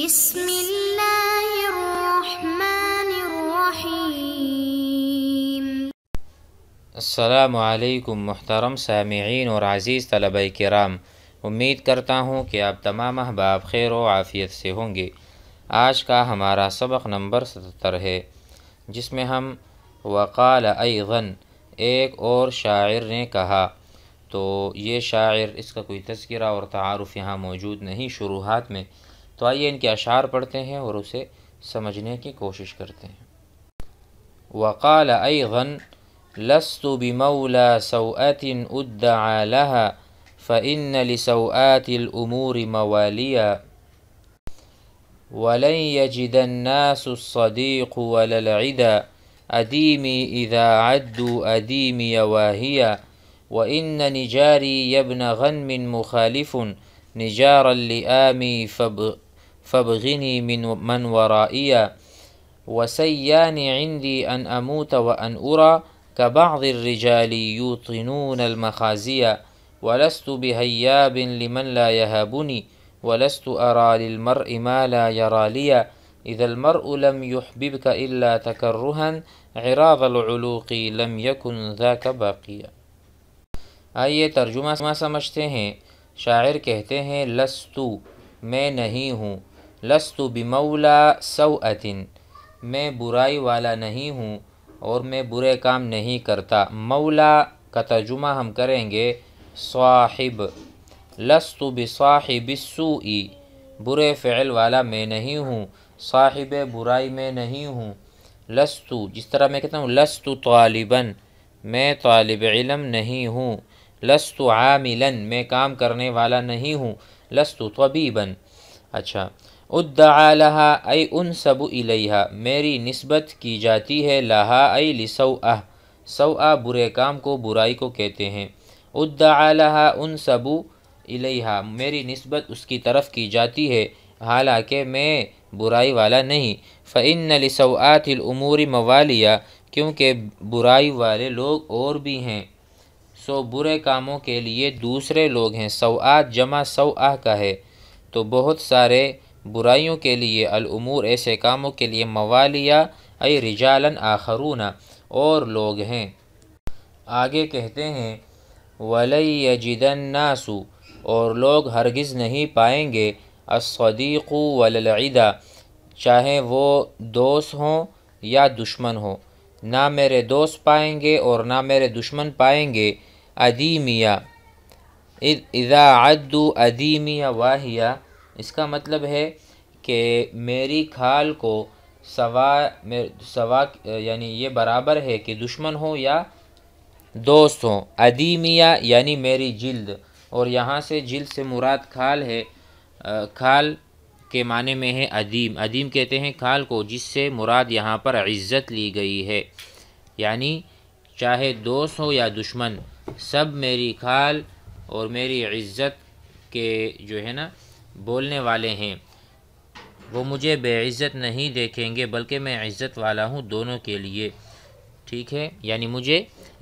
بسم اللہ الرحمن الرحیم۔ السلام علیکم محترم سامعین اور عزیز طلبہ کرام، امید کرتا ہوں کہ آپ تمام احباب خیر و عافیت سے ہوں گے۔ آج کا ہمارا سبق نمبر 77 ہے، جس میں ہم وقال ایضاً ایک اور شاعر نے کہا، تو یہ شاعر، اس کا کوئی تذکرہ اور تعارف یہاں موجود نہیں شروحات میں، تو آئیے ان کے اشعار پڑھتے ہیں اور اسے سمجھنے کی کوشش کرتے ہیں۔ وقال ایضاً لست بمولى سوءة ادعى لها فإن لسوءات الأمور مواليا ولن يجد الناس الصديق ولا العدا أديمي إذا عدوا أديمي واهيا وإن نجاري يا ابن غنم مخالف نجار اللئام فابغني من ورائيا وسيان عندي أن أموت وأن أرى كبعض الرجال يوطنون المخازي ولست بهياب لمن لا يهابني ولست أرى للمرء ما لا يرى لي إذا المرء لم يحببك إلا تكرها عراض العلوق لم يكن ذاك باقيا۔ آئیے ترجمہ سمجھتے ہیں۔ شاعر کہتے ہیں لستو، میں نہیں ہوں، لستو بمولا سوءۃ، میں برائی والا نہیں ہوں اور میں برے کام نہیں کرتا۔ مولا کا ترجمہ ہم کریں گے صاحب، لست بصاحب السوء، برے فعل والا میں نہیں ہوں، صاحب برائی میں نہیں ہوں۔ لست، جس طرح میں کہتا ہوں لست طالبا، میں طالب علم نہیں ہوں۔ لست عاملا، میں کام کرنے والا نہیں ہوں۔ لست طبیبا۔ اچھا، ادعا لہا ای انسب الیہا، میری نسبت کی جاتی ہے، لہا ای لسوءہ، سوءہ برے کام کو، برائی کو کہتے ہیں۔ ادعا لہا انسب الیہا، میری نسبت اس کی طرف کی جاتی ہے، حالانکہ میں برائی والا نہیں۔ فإن لسوءات الامور موالیا، کیونکہ برائی والے لوگ اور بھی ہیں، سو برے کاموں کے لیے دوسرے لوگ ہیں۔ سوءات جمع سوءہ کا ہے، تو بہت سارے برائیوں کے لیے، الامور ایسے کاموں کے لیے، موالیا ای رجالا آخرون اور لوگ ہیں۔ آگے کہتے ہیں وَلَن يَجِدَ النَّاسُ، اور لوگ ہرگز نہیں پائیں گے، الصدیق ولا العدا، چاہے وہ دوست ہوں یا دشمن ہوں، نہ میرے دوست پائیں گے اور نہ میرے دشمن پائیں گے۔ ادیمیہ، اذا عدوا ادیمیہ واہیہ، اس کا مطلب ہے کہ میری کھال کو سوا یعنی یہ برابر ہے کہ دشمن ہو یا دوست ہوں۔ ادیمیہ یعنی میری جلد، اور یہاں سے جلد سے مراد کھال ہے، کھال کے معنی میں ہے ادیم۔ ادیم کہتے ہیں کھال کو، جس سے مراد یہاں پر عزت لی گئی ہے، یعنی چاہے دوست ہو یا دشمن، سب میری کھال اور میری عزت کے جو ہے نا بولنے والے ہیں، وہ مجھے بے عزت نہیں دیکھیں گے، بلکہ میں عزت والا ہوں دونوں کے لیے، ٹھیک ہے۔ یعنی مجھے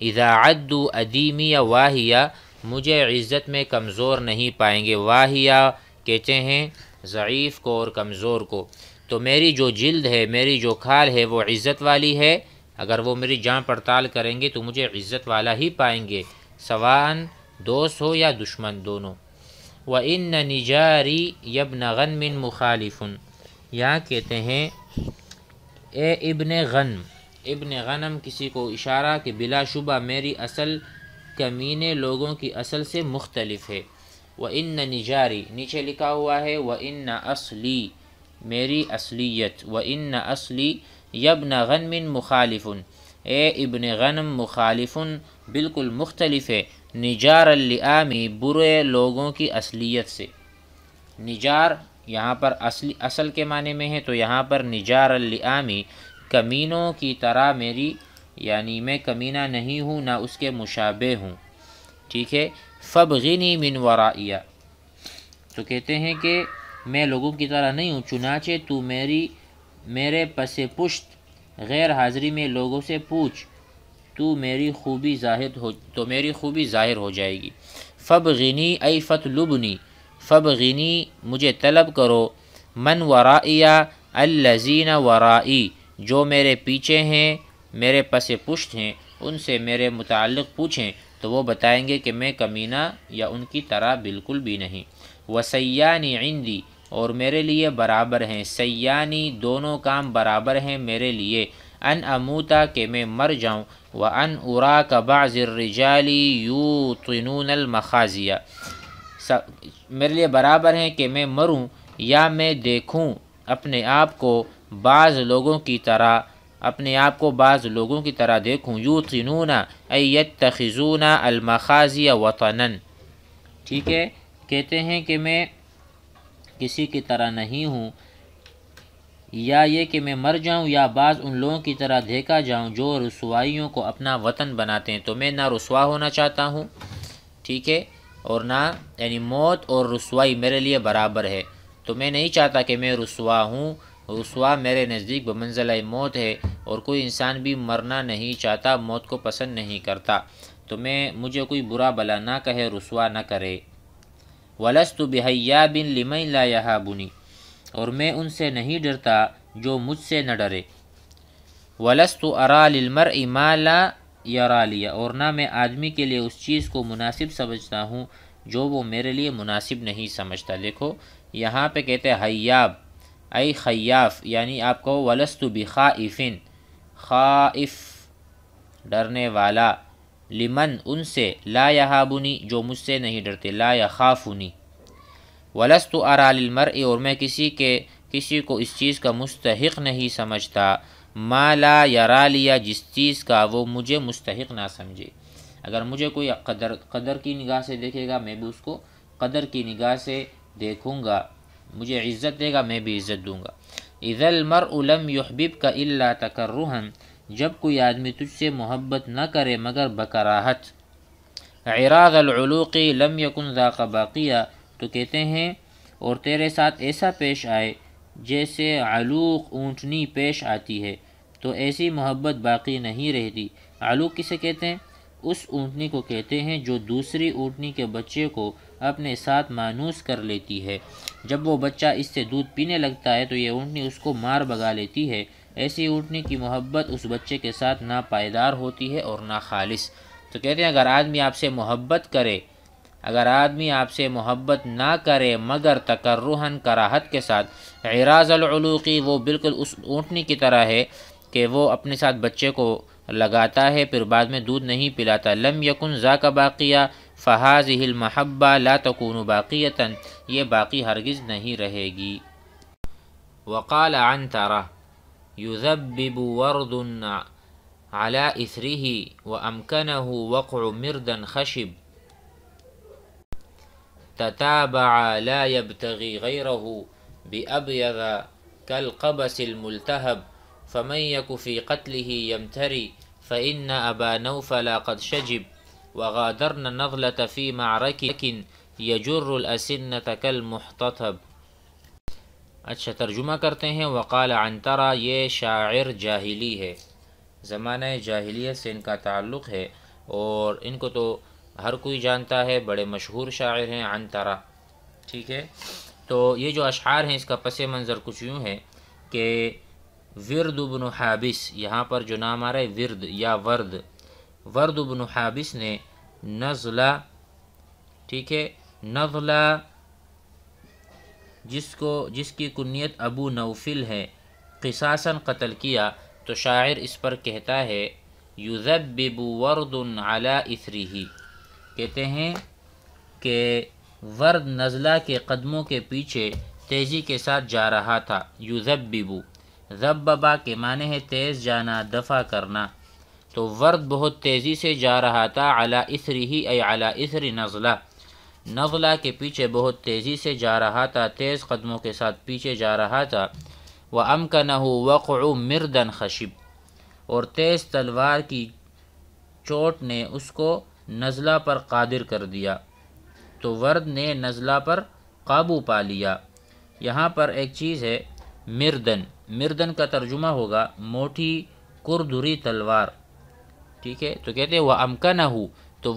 اذا عدوا ادیمیہ واہیہ، مجھے عزت میں کمزور نہیں پائیں گے۔ واہیہ کہتے ہیں ضعیف کو اور کمزور کو، تو میری جو جلد ہے، میری جو کھال ہے، وہ عزت والی ہے، اگر وہ میری جانچ پڑتال کریں گے تو مجھے عزت والا ہی پائیں گے، سواء دوست ہو یا دشمن، دونوں۔ وَإِنَّ نِجَارِي يَا ابْنَ غَنْمٍ مُخَالِفٌ، یہاں کہتے ہیں اے ابن غنم، ابن غنم کسی کو اشارہ کہ بلا شبہ میری اصل کمینے لوگوں کی اصل سے مختلف ہے۔ وَإِنَّ نِجَارِي، نیچے لکھا ہوا ہے وَإِنَّ أَصْلِي، میری اصلیت، وَإِنَّ أَصْلِي يَا ابْنَ غَنْمٍ مُخَالِفٌ، اے ابن غنم مخالف، بالکل مختلف ہے، نجار اللئام، برے لوگوں کی اصلیت سے۔ نجار یہاں پر اصل کے معنی میں ہے، تو یہاں پر نجار اللئام، کمینوں کی طرح میری، یعنی میں کمینہ نہیں ہوں، نہ اس کے مشابہ ہوں، ٹھیک ہے۔ فابغنی من ورائیہ، تو کہتے ہیں کہ میں لوگوں کی طرح نہیں ہوں، چنانچہ تو میرے پس پشت غیر حاضری میں لوگوں سے پوچھ، تو میری خوبی ظاہر ہو جائے گی۔ فابغنی ای فطلبنی، فابغنی مجھے طلب کرو، من ورائیا الذین ورائی، جو میرے پیچھے ہیں، میرے پس پشت ہیں، ان سے میرے متعلق پوچھیں تو وہ بتائیں گے کہ میں کمینہ یا ان کی طرح بالکل بھی نہیں۔ وسیانی عندی، اور میرے لیے برابر ہیں، سیانی دونوں کام برابر ہیں میرے لیے، ان اموتا کہ میں مر جاؤں، وان اراک بعض الرجال یوطنون المخازیہ، میرے لیے برابر ہیں کہ میں مروں یا میں دیکھوں اپنے آپ کو بعض لوگوں کی طرح، اپنے آپ کو بعض لوگوں کی طرح دیکھوں، یوطنون ای یتخذون المخازی وطنا، ٹھیک ہے، کہتے ہیں کہ میں کسی کی طرح نہیں ہوں، یا یہ کہ میں مر جاؤں یا بعض ان لوگوں کی طرح دیکھا جاؤں جو رسوائیوں کو اپنا وطن بناتے ہیں، تو میں نہ رسوا ہونا چاہتا ہوں، ٹھیک ہے، اور نہ، یعنی موت اور رسوائی میرے لیے برابر ہے، تو میں نہیں چاہتا کہ میں رسوا ہوں، رسوا میرے نزدیک بمنزلہ موت ہے، اور کوئی انسان بھی مرنا نہیں چاہتا، موت کو پسند نہیں کرتا، تو مجھے کوئی برا بلا نہ کہے، رسوا نہ کرے۔ وَلَسْتُ بِحَيَّابٍ لِمَنْ لَا يَهَابُنِي، اور میں ان سے نہیں ڈرتا جو مجھ سے نہ ڈرے۔ وَلَسْتُ أَرَى لِلْمَرْءِ مَا لَا يَرَى لِي، اور نہ میں آدمی کے لیے اس چیز کو مناسب سمجھتا ہوں جو وہ میرے لیے مناسب نہیں سمجھتا۔ دیکھو یہاں پہ کہتے ہیں حیاب ای خیاف، یعنی آپ کو وَلَسْتُ بِخَائِفٍ، خائف ڈرنے والا، لمن ان سے، لا یہابنی جو مجھ سے نہیں ڈرتے، لا یخافنی۔ وَلَسْتُ أَرَى لِلْمَرْءِ، اور میں کسی کو اس چیز کا مستحق نہیں سمجھتا، ما لا یرا لیا، جس چیز کا وہ مجھے مستحق نہ سمجھے۔ اگر مجھے کوئی قدر کی نگاہ سے دیکھے گا، میں بھی اس کو قدر کی نگاہ سے دیکھوں گا، مجھے عزت دے گا، میں بھی عزت دوں گا۔ اذا المرء لم يحببك الا تکرہا، جب کوئی آدمی تجھ سے محبت نہ کرے مگر بکراہت۔ عراض العلوق لم یکن ذاک باقیہ، تو کہتے ہیں اور تیرے ساتھ ایسا پیش آئے جیسے علوق اونٹنی پیش آتی ہے، تو ایسی محبت باقی نہیں رہتی۔ علوق کسے کہتے ہیں؟ اس اونٹنی کو کہتے ہیں جو دوسری اونٹنی کے بچے کو اپنے ساتھ مانوس کر لیتی ہے، جب وہ بچہ اس سے دودھ پینے لگتا ہے تو یہ اونٹنی اس کو مار بگا لیتی ہے۔ ایسی اونٹنی کی محبت اس بچے کے ساتھ نہ پائیدار ہوتی ہے اور نہ خالص۔ تو کہتے ہیں اگر آدمی آپ سے محبت کرے، اگر آدمی آپ سے محبت نہ کرے مگر تکرہن، کراہت کے ساتھ، عراض العلوقی، وہ بالکل اس اونٹنی کی طرح ہے کہ وہ اپنے ساتھ بچے کو لگاتا ہے پھر بعد میں دودھ نہیں پلاتا۔ لم یکن ذاک باقیہ فہذہ المحبہ لا تکون باقیۃ، یہ باقی ہرگز نہیں رہے گی۔ وقال عنترہ یذبب ورد على اثرہ وامکنہ وقع مردا خشب، تتابع لا يبتغي غيره بأبيض كالقبس الملتهب، فمن يك في قتله يمتري فإن أبا نوفل قد شجب، وغادرن النضلة في معركة يجر الأسنة كالمحتطب۔ اچھا ترجمہ کرتے ہیں۔ وقال عنترہ، یہ شاعر جاہلی ہے، زمانہ جاہلیت سے ان کا تعلق ہے، اور ان کو تو ہر کوئی جانتا ہے، بڑے مشہور شاعر ہیں عنترہ، ٹھیک ہے۔ تو یہ جو اشعار ہیں اس کا پس منظر کچھ یوں ہے کہ ورد بن حابس، یہاں پر جو نام آ رہا ہے ورد یا ورد بن حابس نے نزلہ، ٹھیک ہے، نزلہ جس کی کنیت ابو نوفل ہے، قصاصاً قتل کیا، تو شاعر اس پر کہتا ہے یذبب ورد علی اثرہ، کہتے ہیں کہ ورد نزلہ کے قدموں کے پیچھے تیزی کے ساتھ جا رہا تھا۔ یذبب، ذببہ کے معنی ہے تیز جانا، دفع کرنا، تو ورد بہت تیزی سے جا رہا تھا، علی اثرہ ای علی اثر نزلہ، نزلہ کے پیچھے بہت تیزی سے جا رہا تھا، تیز قدموں کے ساتھ پیچھے جا رہا تھا۔ وَأَمْكَنَهُ وَقْعُ مِرْدًا خَشِبٍ، اور تیز تلوار کی چوٹ نے اس کو نزلہ پر قادر کر دیا، تو ورد نے نزلہ پر قابو پا لیا۔ یہاں پر ایک چیز ہے مردن کا ترجمہ ہوگا موٹی کردری تلوار، ٹھیک ہے۔ تو کہتے ہیں وَأَمْكَنَهُ، تو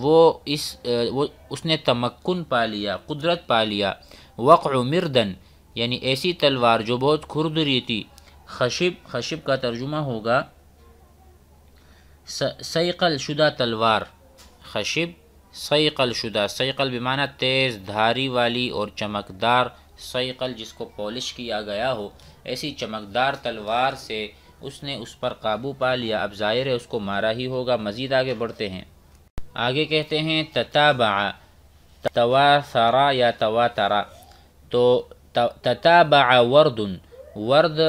اس نے تمکن پا لیا، قدرت پا لیا، وقع مردن، یعنی ایسی تلوار جو بہت کھردری تھی۔ خشب کا ترجمہ ہوگا صیقل شدہ تلوار، خشب صیقل شدہ، صیقل بمعنی تیز دھاری والی اور چمکدار، صیقل جس کو پالش کیا گیا ہو، ایسی چمکدار تلوار سے اس نے اس پر قابو پا لیا۔ اب ظاہر ہے اس کو مارا ہی ہوگا۔ مزید آگے بڑھتے ہیں، آگے کہتے ہیں تتابع، تواتھرا یا تواترا، تو تتابع ورد، ورد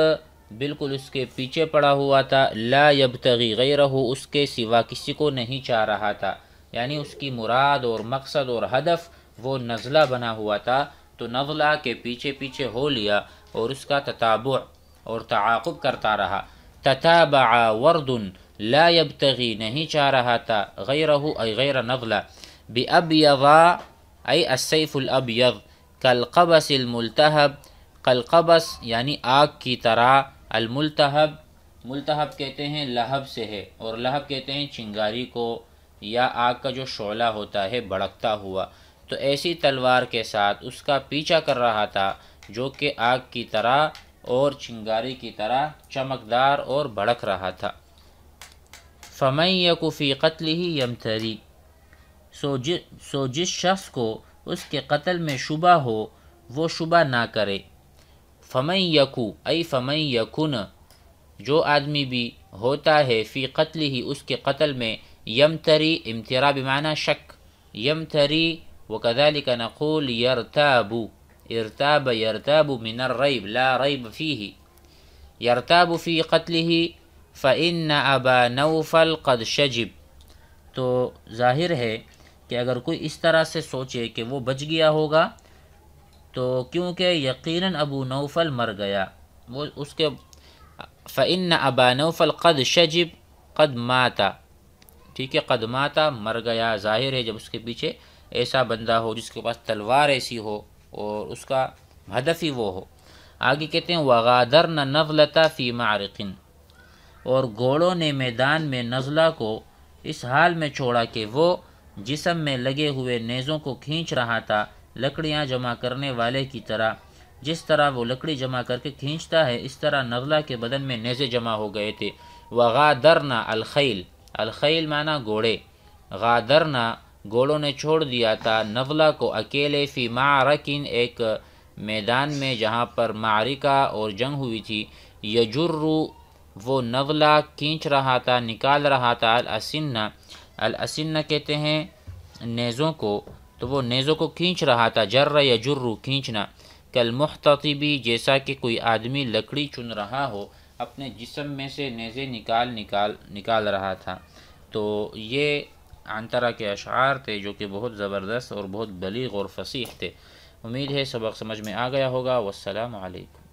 بالکل اس کے پیچھے پڑا ہوا تھا، لا یبتغی غیرہ، اس کے سوا کسی کو نہیں چاہ رہا تھا، یعنی اس کی مراد اور مقصد اور ہدف وہ نزلہ بنا ہوا تھا، تو نزلہ کے پیچھے پیچھے ہو لیا اور اس کا تتابع اور تعاقب کرتا رہا۔ تتابع ورد لا یبتغی، نہیں چاہ رہا تھا، غیرہ ای غیر نزلہ، بأبیضا ای السیف الابیض، کالقبس الملتہب، کالقبس یعنی آگ کی طرح، الملتہب، ملتہب کہتے ہیں لہب سے ہے، اور لہب کہتے ہیں چنگاری کو یا آگ کا جو شعلہ ہوتا ہے بھڑکتا ہوا، تو ایسی تلوار کے ساتھ اس کا پیچھا کر رہا تھا جو کہ آگ کی طرح اور چنگاری کی طرح چمکدار اور بھڑک رہا تھا۔ فَمَن يَكُ فِي قَتْلِهِ يَمْتَرِي، سو جس شخص کو اس کے قتل میں شبہ ہو وہ شبہ نہ کرے۔ فَمَن يَكُ ای فَمَن يَكُن، جو آدمی بھی ہوتا ہے فی قتلہ اس کے قتل میں، یمتری، امترا بمعنی شک، یمتری، وکذالک نقول یرتاب، ارتاب یرتاب من الریب لا ریب فیہ، یرتاب فی قتلہ فإن ابا نوفل قد شجب، تو ظاہر ہے کہ اگر کوئی اس طرح سے سوچے کہ وہ بچ گیا ہوگا تو کیونکہ یقیناً ابو نوفل مر گیا، وہ اس کے فإن ابا نوفل قد شجب، قد ماتا، ٹھیک ہے، قد ماتا مر گیا، ظاہر ہے جب اس کے پیچھے ایسا بندہ ہو جس کے پاس تلوار ایسی ہو اور اس کا ہدف ہی وہ ہو۔ آگے کہتے ہیں وغادرن نضلۃ فی معرق، اور گھوڑوں نے میدان میں نزلہ کو اس حال میں چھوڑا کہ وہ جسم میں لگے ہوئے نیزوں کو کھینچ رہا تھا، لکڑیاں جمع کرنے والے کی طرح، جس طرح وہ لکڑی جمع کر کے کھینچتا ہے اس طرح نزلہ کے بدن میں نیزے جمع ہو گئے تھے۔ وغادرنا الخیل، الخیل معنی گھوڑے، غادرنا گھوڑوں نے چھوڑ دیا تھا نزلہ کو اکیلے، فی معرکن ایک میدان میں جہاں پر معرکہ اور جنگ ہوئی تھی، یجرو وہ نزلہ کھینچ رہا تھا، نکال رہا تھا، الاسنہ، الاسنہ کہتے ہیں نیزوں کو، تو وہ نیزوں کو کھینچ رہا تھا، جر یجرو کھینچنا، کالمحتطبی جیسا کہ کوئی آدمی لکڑی چن رہا ہو، اپنے جسم میں سے نیزے نکال رہا تھا۔ تو یہ عنترہ کے اشعار تھے جو کہ بہت زبردست اور بہت بلیغ اور فصیح تھے۔ امید ہے سبق سمجھ میں آ گیا ہوگا۔ والسلام علیکم۔